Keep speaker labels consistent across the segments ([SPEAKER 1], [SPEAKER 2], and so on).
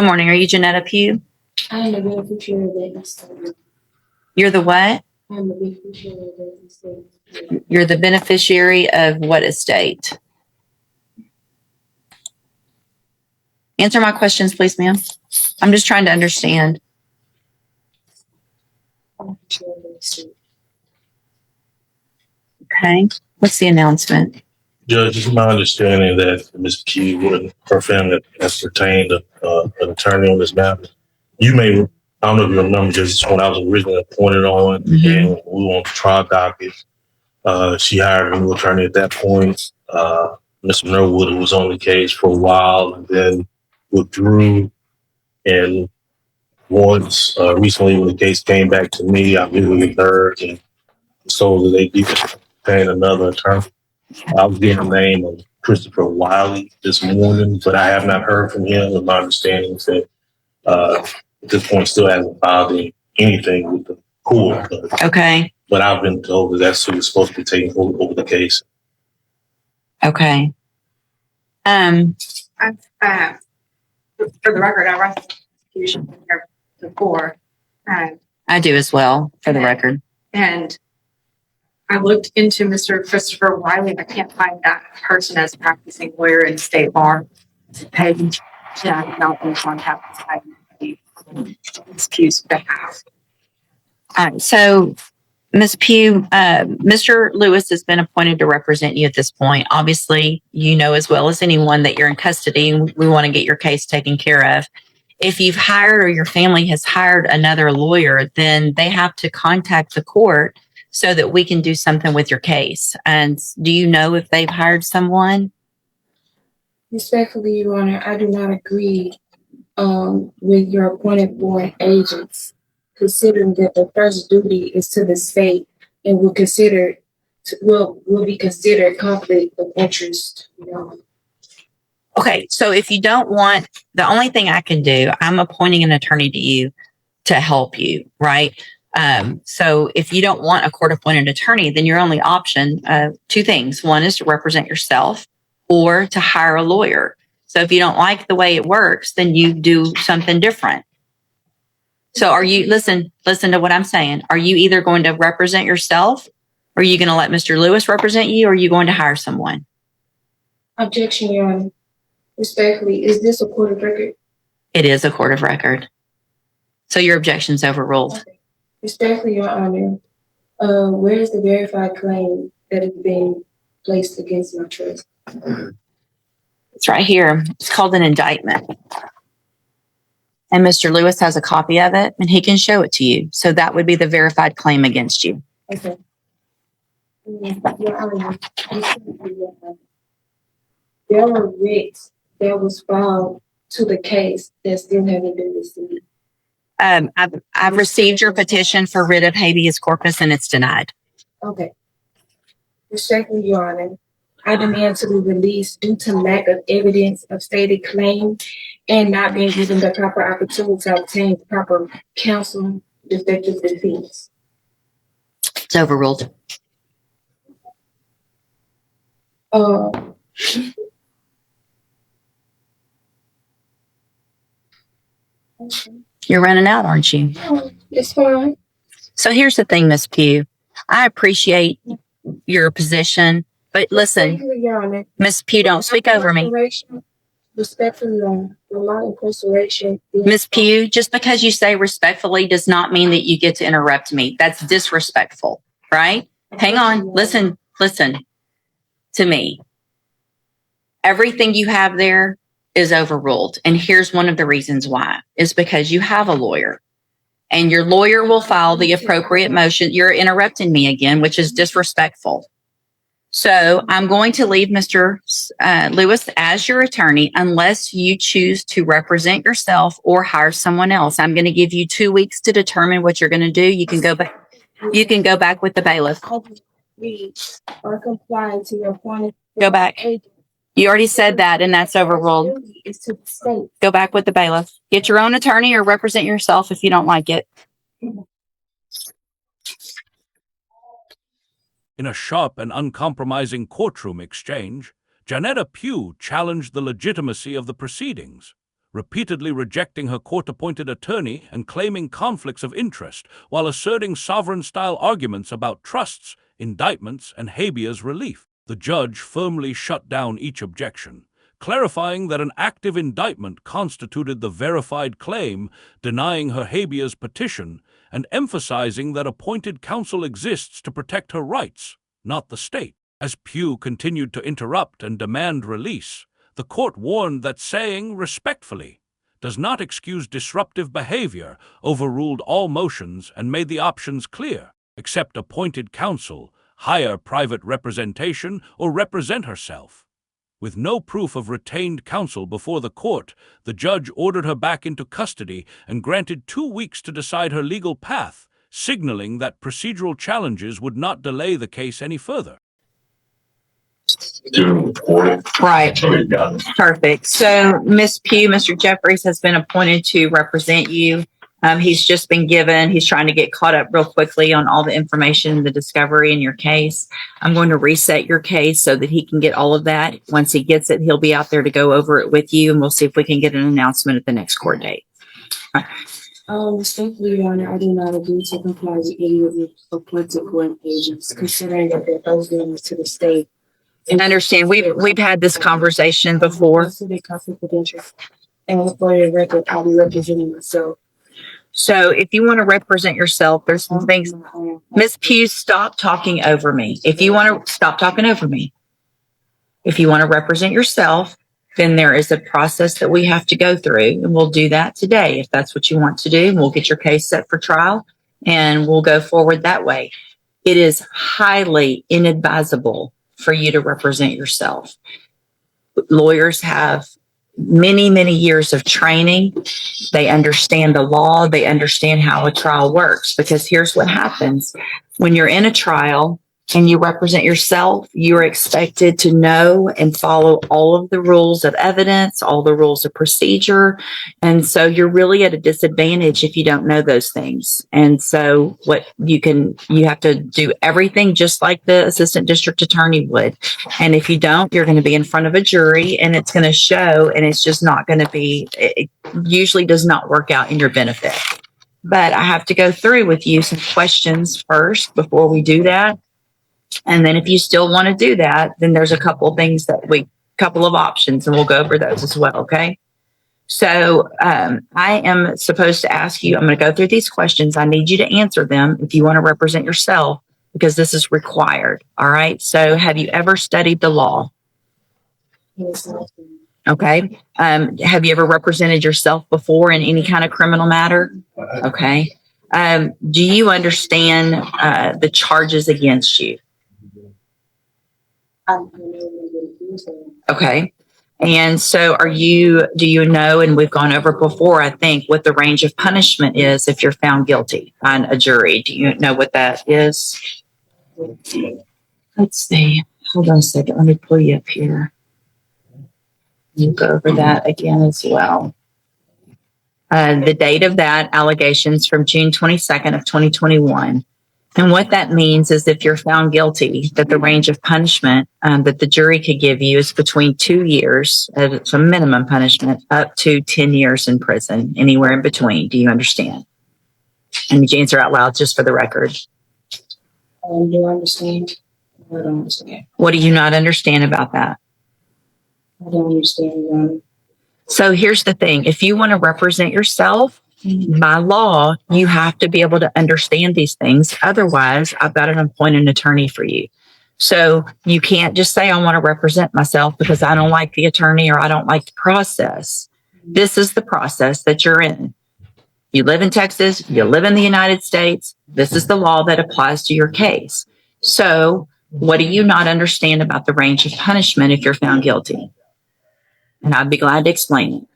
[SPEAKER 1] Good morning. Are you Janetta Pugh?
[SPEAKER 2] I am the beneficiary of that estate.
[SPEAKER 1] You're the what?
[SPEAKER 2] I am the beneficiary of that estate.
[SPEAKER 1] You're the beneficiary of what estate? Answer my questions, please, ma'am. I'm just trying to understand. Okay. What's the announcement?
[SPEAKER 3] Judge, it's my understanding that Ms. Pugh and her family has retained an attorney on this matter. You may, I don't know if you remember, just when I was originally appointed on and we were on the trial docket, she hired a new attorney at that point. Mr. Norwood was on the case for a while and then withdrew. And once recently when the case came back to me, I visited her and told that they did retain another attorney. I was given the name of Christopher Wiley this morning, but I have not heard from him. And my understanding is that at this point still hasn't filed anything with the court.
[SPEAKER 1] Okay.
[SPEAKER 3] But I've been told that that's who's supposed to be taking over the case.
[SPEAKER 1] Okay.
[SPEAKER 4] For the record, I write the prosecution here before.
[SPEAKER 1] I do as well, for the record.
[SPEAKER 4] And I looked into Mr. Christopher Wiley. I can't find that person as a practicing lawyer in state bar page. Yeah, I've not been contacted by excuse behalf.
[SPEAKER 1] So, Ms. Pugh, Mr. Lewis has been appointed to represent you at this point. Obviously, you know as well as anyone that you're in custody and we want to get your case taken care of. If you've hired or your family has hired another lawyer, then they have to contact the court so that we can do something with your case. And do you know if they've hired someone?
[SPEAKER 2] Respectfully, Your Honor, I do not agree with your appointed board agents, considering that the first duty is to the state and will be considered conflict of interest.
[SPEAKER 1] Okay, so if you don't want, the only thing I can do, I'm appointing an attorney to you to help you, right? So if you don't want a court-appointed attorney, then your only option, two things. One is to represent yourself or to hire a lawyer. So if you don't like the way it works, then you do something different. So are you, listen to what I'm saying. Are you either going to represent yourself or are you going to let Mr. Lewis represent you or are you going to hire someone?
[SPEAKER 2] Objection, Your Honor. Respectfully, is this a court of record?
[SPEAKER 1] It is a court of record. So your objection's overruled.
[SPEAKER 2] Okay. Respectfully, Your Honor, where is the verified claim that is being placed against my trust?
[SPEAKER 1] It's right here. It's called an indictment. And Mr. Lewis has a copy of it and he can show it to you. So that would be the verified claim against you.
[SPEAKER 2] Okay. Your Honor, there were writs that was filed to the case that still haven't been received.
[SPEAKER 1] I've received your petition for writ of habeas corpus and it's denied.
[SPEAKER 2] Okay. Respectfully, Your Honor, I demand to be released due to lack of evidence of stated claim and not being given the proper opportunity to obtain proper counsel, effective defense.
[SPEAKER 1] It's overruled. You're running out, aren't you?
[SPEAKER 2] It's fine.
[SPEAKER 1] So here's the thing, Ms. Pugh. I appreciate your position, but listen, Ms. Pugh, don't speak over me.
[SPEAKER 2] Respectfully, my incarceration.
[SPEAKER 1] Ms. Pugh, just because you say respectfully does not mean that you get to interrupt me. That's disrespectful, right? Hang on. Listen to me. Everything you have there is overruled. And here's one of the reasons why. Is because you have a lawyer. And your lawyer will file the appropriate motion. You're interrupting me again, which is disrespectful. So I'm going to leave Mr. Lewis as your attorney unless you choose to represent yourself or hire someone else. I'm going to give you 2 weeks to determine what you're going to do. You can go back. You can go back with the bailiff.
[SPEAKER 2] Or comply to your point.
[SPEAKER 1] Go back. You already said that, and that's overruled. Go back with the bailiff. Get your own attorney or represent yourself if you don't like it.
[SPEAKER 5] In a sharp and uncompromising courtroom exchange, Janetta Pugh challenged the legitimacy of the proceedings. repeatedly rejecting her court-appointed attorney and claiming conflicts of interest while asserting sovereign-style arguments about trusts, indictments, and habeas relief. The judge firmly shut down each objection, clarifying that an active indictment constituted the verified claim, denying her habeas petition, and emphasizing that appointed counsel exists to protect her rights, not the state. As Pugh continued to interrupt and demand release, the court warned that saying respectfully does not excuse disruptive behavior, overruled all motions, and made the options clear: accept appointed counsel, hire private representation, or represent herself. With no proof of retained counsel before the court, the judge ordered her back into custody and granted 2 weeks to decide her legal path, signaling that procedural challenges would not delay the case any further.
[SPEAKER 1] Right. Perfect. So, Ms. Pugh, Mr. Jeffries has been appointed to represent you. He's just been given, he's trying to get caught up real quickly on all the information, the discovery in your case. I'm going to reset your case so that he can get all of that. Once he gets it, he'll be out there to go over it with you, and we'll see if we can get an announcement at the next court date.
[SPEAKER 2] Respectfully, Your Honor, I do not agree to comply with any of the appointed court agents, considering that they're both members to the state.
[SPEAKER 1] And understand, we've had this conversation before.
[SPEAKER 2] Also, they conflict of interest. And for the record, I'll be representing myself.
[SPEAKER 1] So if you want to represent yourself, there's some things. Ms. Pugh, stop talking over me. If you want to stop talking over me, if you want to represent yourself, then there is a process that we have to go through, and we'll do that today. If that's what you want to do, we'll get your case set for trial and we'll go forward that way. It is highly inadvisable for you to represent yourself. Lawyers have many, many years of training. They understand the law. They understand how a trial works, because here's what happens. When you're in a trial and you represent yourself, you are expected to know and follow all of the rules of evidence, all the rules of procedure. And so you're really at a disadvantage if you don't know those things. And so you have to do everything just like the assistant district attorney would. And if you don't, you're going to be in front of a jury and it's going to show, and it's just not going to be, it usually does not work out in your benefit. But I have to go through with you some questions first before we do that. And then if you still want to do that, then there's a couple of options, and we'll go over those as well. Okay. So, I am supposed to ask you, I'm going to go through these questions. I need you to answer them if you want to represent yourself, because this is required. All right. So have you ever studied the law?
[SPEAKER 2] Yes.
[SPEAKER 1] Okay. Have you ever represented yourself before in any kind of criminal matter? Okay. Do you understand, the charges against you? Okay. And so do you know, and we've gone over before, I think, what the range of punishment is if you're found guilty on a jury? Do you know what that is? Let's see. Hold on a second. Let me pull you up here. We'll go over that again as well. The date of that allegations from June 22nd of 2021. And what that means is if you're found guilty, that the range of punishment that the jury could give you is between 2 years, it's a minimum punishment, up to 10 years in prison, anywhere in between. Do you understand? And you answer out loud just for the record.
[SPEAKER 2] Do I understand? I don't understand.
[SPEAKER 1] What do you not understand about that?
[SPEAKER 2] I don't understand, Your Honor.
[SPEAKER 1] So here's the thing. If you want to represent yourself, by law, you have to be able to understand these things. Otherwise, I've got to appoint an attorney for you. So you can't just say, I want to represent myself because I don't like the attorney or I don't like the process. This is the process that you're in. You live in Texas, you live in the United States. This is the law that applies to your case. So what do you not understand about the range of punishment if you're found guilty? And I'd be glad to explain it.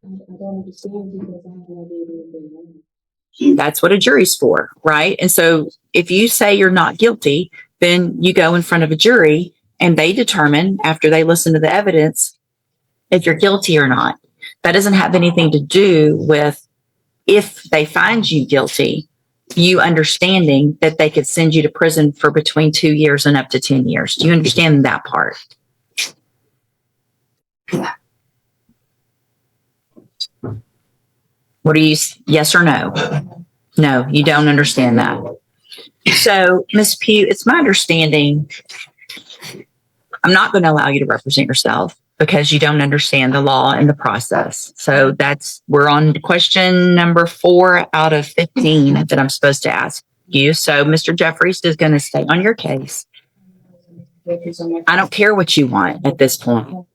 [SPEAKER 2] I don't understand because I have no idea what.
[SPEAKER 1] That's what a jury's for, right? And so if you say you're not guilty, then you go in front of a jury and they determine, after they listen to the evidence, if you're guilty or not. That doesn't have anything to do with, if they find you guilty, you understanding that they could send you to prison for between 2 years and up to 10 years. Do you understand that part? What are you, yes or no? No, you don't understand that. So, Ms. Pugh, it's my understanding, I'm not going to allow you to represent yourself because you don't understand the law and the process. So we're on question number 4 out of 15 that I'm supposed to ask you. So Mr. Jeffries is going to stay on your case. I don't care what you want at this point.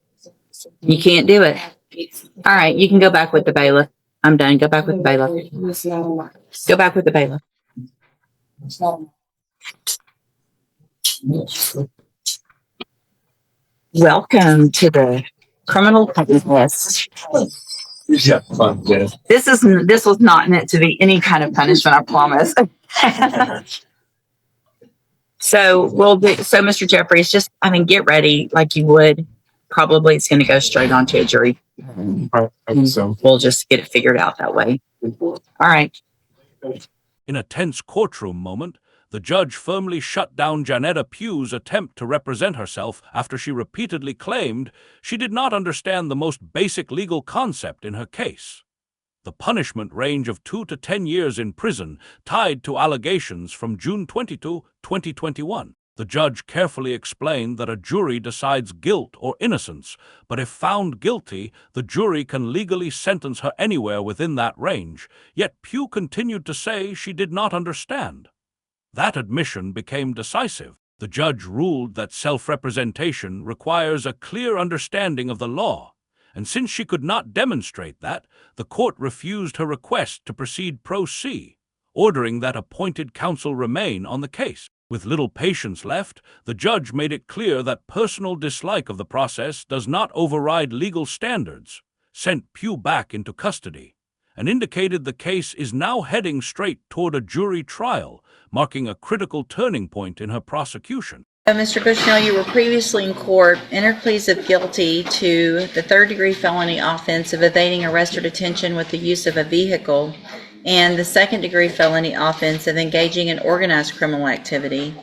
[SPEAKER 1] You can't do it. All right, you can go back with the bailiff. I'm done. Go back with the bailiff. Go back with the bailiff. Welcome to the criminal punishment.
[SPEAKER 3] Yeah, fine, yeah.
[SPEAKER 1] This was not meant to be any kind of punishment, I promise. So Mr. Jeffries, get ready like you would. Probably it's going to go straight onto a jury. So we'll just get it figured out that way. All right.
[SPEAKER 5] In a tense courtroom moment, the judge firmly shut down Janetta Pugh's attempt to represent herself after she repeatedly claimed she did not understand the most basic legal concept in her case. The punishment range of 2 to 10 years in prison tied to allegations from June 22, 2021. The judge carefully explained that a jury decides guilt or innocence, but if found guilty, the jury can legally sentence her anywhere within that range, yet Pugh continued to say she did not understand. That admission became decisive. The judge ruled that self-representation requires a clear understanding of the law, and since she could not demonstrate that, the court refused her request to proceed pro se, ordering that appointed counsel remain on the case. With little patience left, the judge made it clear that personal dislike of the process does not override legal standards, sent Pugh back into custody, and indicated the case is now heading straight toward a jury trial, marking a critical turning point in her prosecution.
[SPEAKER 1] Mr. Bushnell, you were previously in court, entered pleas of guilty to the third-degree felony offense of evading arrest or detention with the use of a vehicle and the second-degree felony offense of engaging in organized criminal activity.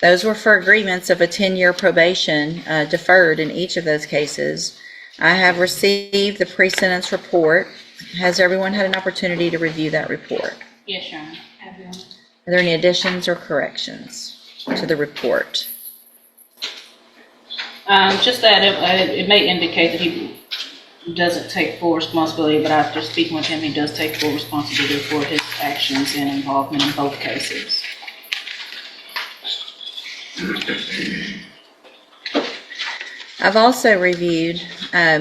[SPEAKER 1] Those were for agreements of a 10-year probation deferred in each of those cases. I have received the pre-sentence report. Has everyone had an opportunity to review that report?
[SPEAKER 6] Yes, Your Honor.
[SPEAKER 1] Are there any additions or corrections to the report?
[SPEAKER 6] Just that it may indicate that he doesn't take full responsibility, but after speaking with him, he does take full responsibility for his actions and involvement in both cases.
[SPEAKER 1] I've also reviewed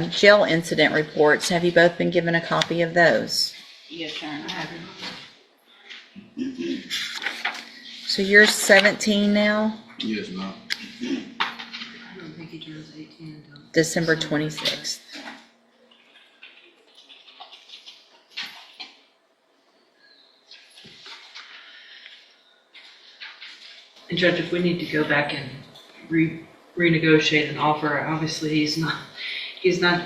[SPEAKER 1] jail incident reports. Have you both been given a copy of those?
[SPEAKER 6] Yes, Your Honor.
[SPEAKER 1] So you're 17 now?
[SPEAKER 7] Yes, ma'am.
[SPEAKER 6] I don't think he turns 18 until
[SPEAKER 1] December 26th.
[SPEAKER 8] And Judge, if we need to go back and renegotiate an offer, obviously he's not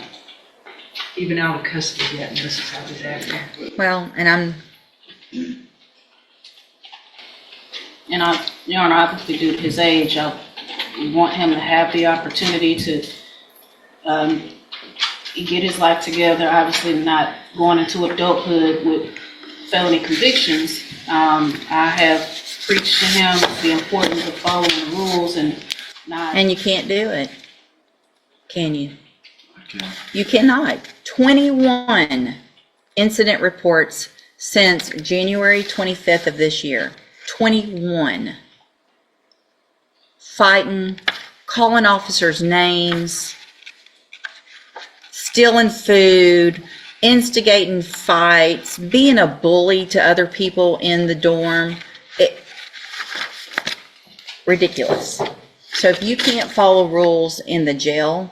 [SPEAKER 8] even out of custody yet, and this is how he's acting.
[SPEAKER 1] Well, and
[SPEAKER 6] Your Honor, obviously due to his age, I want him to have the opportunity to get his life together, obviously not going into adulthood with felony convictions. I have preached to him the importance of following the rules and not...
[SPEAKER 1] you can't do it, can you?
[SPEAKER 7] Okay.
[SPEAKER 1] You cannot. 21 incident reports since January 25th of this year. 21. Fighting, calling officers names, stealing food, instigating fights, being a bully to other people in the dorm. Ridiculous. So if you can't follow rules in the jail,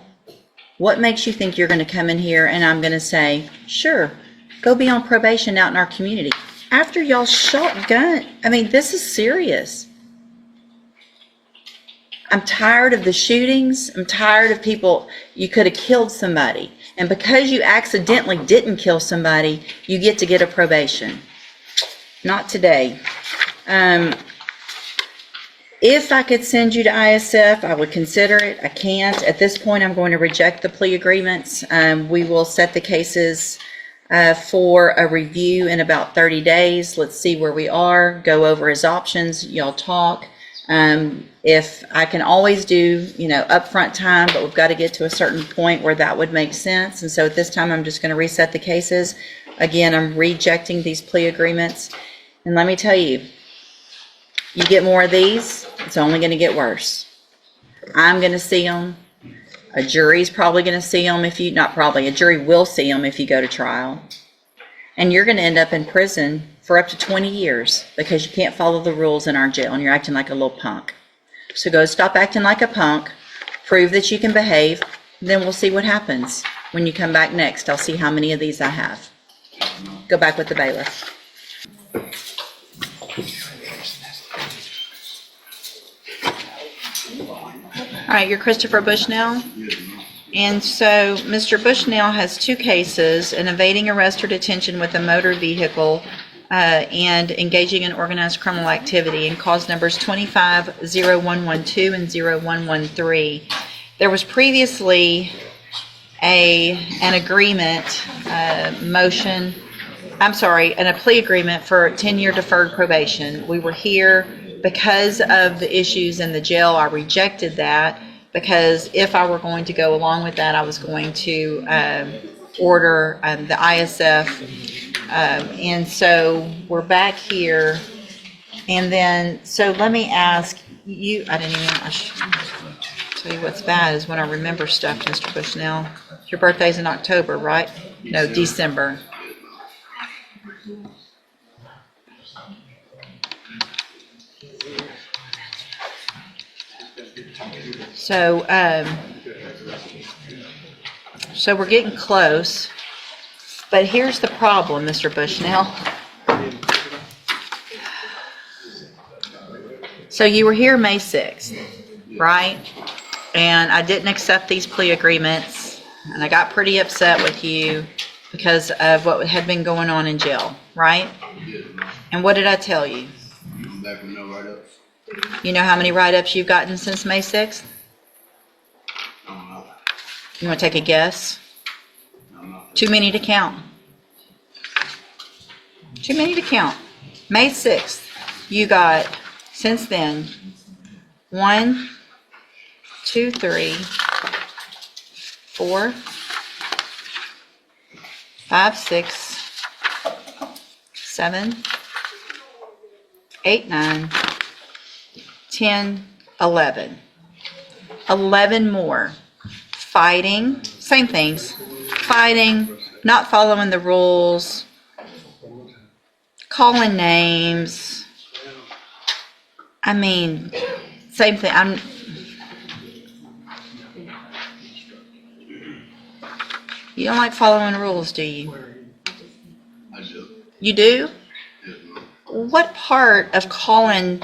[SPEAKER 1] what makes you think you're going to come in here and I'm going to say, sure, go be on probation out in our community? After y'all shotgun, this is serious. I'm tired of the shootings. I'm tired of people. You could have killed somebody. And because you accidentally didn't kill somebody, you get to get a probation. Not today. If I could send you to ISF, I would consider it. I can't. At this point, I'm going to reject the plea agreements. We will set the cases for a review in about 30 days. Let's see where we are, go over his options, y'all talk. If I can always do, upfront time, but we've got to get to a certain point where that would make sense. And so at this time, I'm just going to reset the cases. Again, I'm rejecting these plea agreements. And let me tell you, you get more of these, it's only going to get worse. I'm going to see them. A jury's probably going to see them a jury will see them if you go to trial. And you're going to end up in prison for up to 20 years because you can't follow the rules in our jail and you're acting like a little punk. So go stop acting like a punk, prove that you can behave, then we'll see what happens. When you come back next, I'll see how many of these I have. Go back with the bailiff. All right, you're Christopher Bushnell? And so Mr. Bushnell has two cases, an evading arrest or detention with a motor vehicle and engaging in organized criminal activity, and cause numbers 25-0112 and 0113. There was previously an agreement motion, a plea agreement for 10-year deferred probation. We were here because of the issues in the jail. I rejected that because if I were going to go along with that, I was going to order the ISF. And so we're back here. And then, so let me ask you, I should tell you what's bad is when I remember stuff, Mr. Bushnell. Your birthday's in October, right? No, December. So, so we're getting close, but here's the problem, Mr. Bushnell. So you were here May 6th, right? And I didn't accept these plea agreements, and I got pretty upset with you because of what had been going on in jail, right? And what did I tell you? You know how many write-ups you've gotten since May 6th? You want to take a guess? Too many to count. Too many to count. May 6th, you got, since then, 1, 2, 3, 4, 5, 6, 7, 8, 9, 10, 11. 11 more. Fighting, same things. Fighting, not following the rules, calling names. I mean, same thing. You don't like following rules, do you?
[SPEAKER 7] I do.
[SPEAKER 1] You do? What part of calling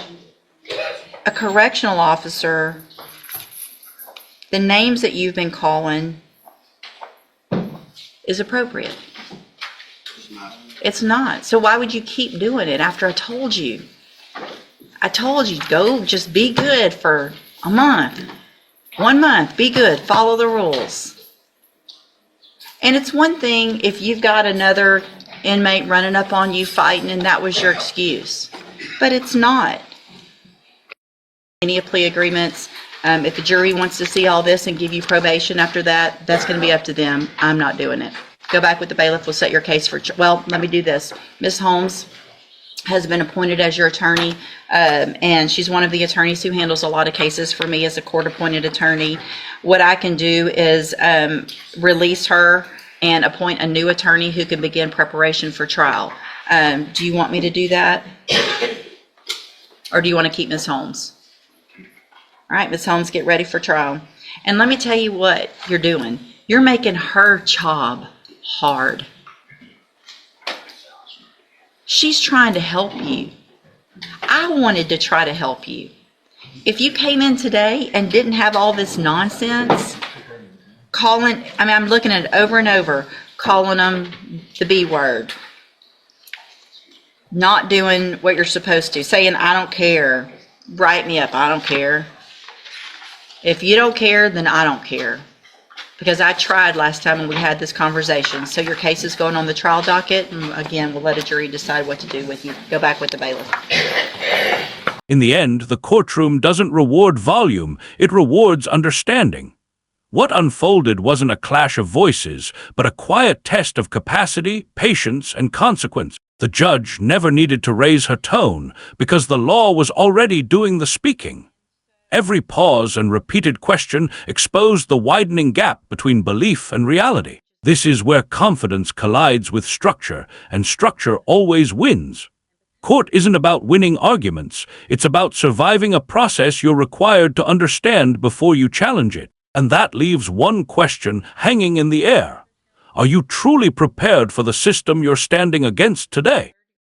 [SPEAKER 1] a correctional officer the names that you've been calling is appropriate? It's not. So why would you keep doing it after I told you? I told you, go just be good for a month. 1 month, be good, follow the rules. And it's one thing if you've got another inmate running up on you fighting and that was your excuse. But it's not. Any plea agreements, if the jury wants to see all this and give you probation after that, that's going to be up to them. I'm not doing it. Go back with the bailiff. We'll set your case for, well, let me do this. Ms. Holmes has been appointed as your attorney, and she's one of the attorneys who handles a lot of cases for me as a court-appointed attorney. What I can do is release her and appoint a new attorney who can begin preparation for trial. Do you want me to do that? Or do you want to keep Ms. Holmes? All right, Ms. Holmes, get ready for trial. And let me tell you what you're doing. You're making her job hard. She's trying to help you. I wanted to try to help you. If you came in today and didn't have all this nonsense, I'm looking at it over and over, calling them the B word, not doing what you're supposed to, saying, I don't care, write me up, I don't care. If you don't care, then I don't care. Because I tried last time when we had this conversation. So your case is going on the trial docket, and again, we'll let a jury decide what to do with you. Go back with the bailiff.
[SPEAKER 5] In the end, the courtroom doesn't reward volume, it rewards understanding. What unfolded wasn't a clash of voices, but a quiet test of capacity, patience, and consequence. The judge never needed to raise her tone because the law was already doing the speaking. Every pause and repeated question exposed the widening gap between belief and reality. This is where confidence collides with structure, and structure always wins. Court isn't about winning arguments, it's about surviving a process you're required to understand before you challenge it. And that leaves one question hanging in the air. Are you truly prepared for the system you're standing against today?